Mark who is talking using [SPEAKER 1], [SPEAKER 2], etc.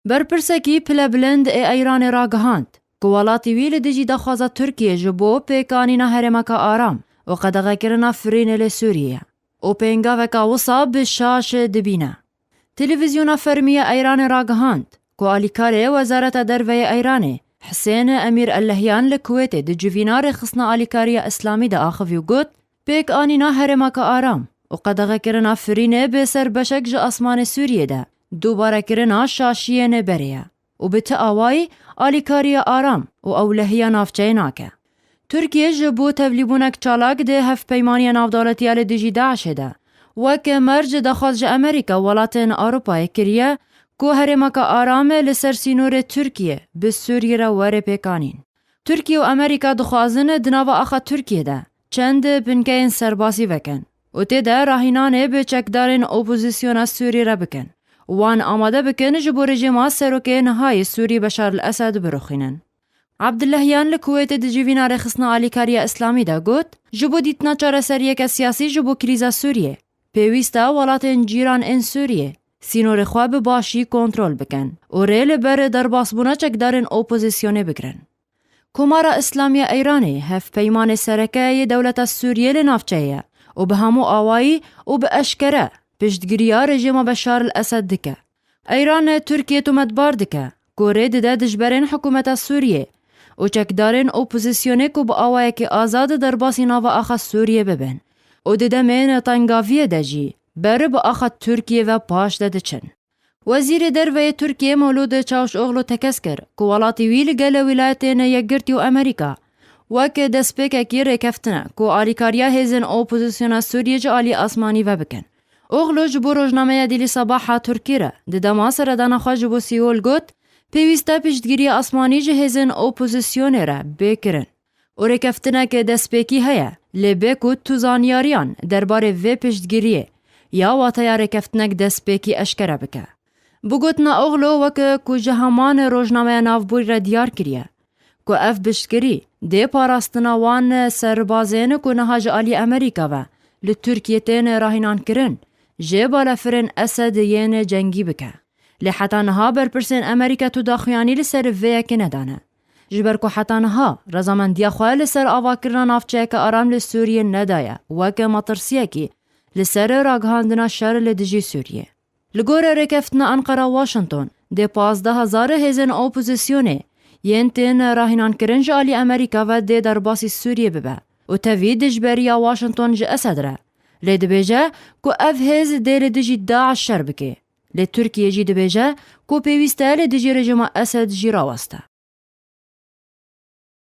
[SPEAKER 1] برپرسکی پله بلند ایران را گهاند که ولاتی وی لدیجی دخوازه ترکیه جبو پیکانینا هرمکا آرام و قدغه کرنا فرین لسوریه و پینگا وکا وصا بشاش دبینه. تلویزیونا فرمیه ایران را گهاند که آلیکار وزارت دروی ایرانه حسین امیر اللهیان لکویت د جوینار خصنا آلیکاری اسلامی دا آخوی گوت پیک آنینا هرمکا آرام و قدغه کرنا فرینه بسر بشک جا اسمان سوریه ده دوباره کرنا شاشیه نبریه و به تاوای آلیکاری آرام و اولهیه نافچه ناکه. ترکیه جبو تبلیبونک چالاک ده هف پیمانی نافدولتیال دیجی داعش ده وکه مرج دخواست جا امریکا ولاتین اروپای کریه که هرمکا آرامه لسر سینور ترکیه به سوریه را وره پیکانین. ترکیه و امریکا دخوازن دناو آخا ترکیه ده چند بنکین سرباسی وکن و تیده راهینانه به چکدارین اپوزیسیون سوری را بکن وان آماده بکن جبو رژیما سروکه نهای سوری بشار الاسد بروخینن. عبداللهیان لکویت دجوینا رخصنا آلیکاری اسلامی دا گوت جبو دیتنا چاره سریک سیاسی جبو کریزا سوریه پیویستا ولاتین جیران این سوریه سینور خواب باشی کنترول بکن و ریل بر در باسبونا چکدارین اپوزیسیونه بگرن. کمارا اسلامی ایرانی هف پیمان سرکه دولت سوریه لنافچهیه و به همو آوایی و به اشکره پشتگیریا رژیم بشار الاسد دکه. ایران ترکیه تو مدبار دکه کوره ده دجبرین حکومت سوریه و چکدارین اپوزیسیونه کو با آوایی که آزاد در باسی ناو آخا سوریه ببین و ده من تنگاویه دجی بره با آخا ترکیه و پاش ده چن. وزیر دروی ترکیه مولود چاوش اغلو تکس کر که ولاتی ویل گل ولایتین یگرتی و امریکا وکه دسپیکه کی ریکفتنه که آلیکاریا هزین اپوزیسیون سوریه جا آلی آسمانی و بکن. اغلو جبو روزنامه دیلی صباحا ترکی را ده دماسر دانا خواه جبو سیول گوت پیوسته پشتگیری آسمانی جهزن اپوزیسیون را بکرن. و ریکفتنه که دسپیکی هیا لبکو توزانیاریان درباره و پشتگیریه یا واتیا ریکفتنک دسپیکی اشکره بکه. بگوتنا اغلو وکه که جهامان روزنامه نافبوی را دیار کریه که اف بشتگیری ده پاراستنا وان سربازین که نهاج آلی امریکا و لترکیه تین راهینان کرن جبال فرن اسد ین جنگی بکه. لحتا نها برپرسین امریکا تو داخویانی لسر ویا که ندانه. جبر که حتا نها رزامندیا خواه لسر آوا کرنا نافچه که آرام لسوریه ندایه وکه مطرسیه که لسر راگهاندنا شر لدجی سوریه. لگور رکفتنا انقره واشنطن ده 15,000 هزین اپوزیسیونه ین تین راهینان کرن جالی امریکا و ده در باسی سوریه ببه و تاوی دجبریا واشنطن جا اسد را لید بیجه که اف هز ده لدجی داعش شر بکه لید ترکیه جی ده بیجه که پیوسته لدجی رژیم اسد جی راوسته.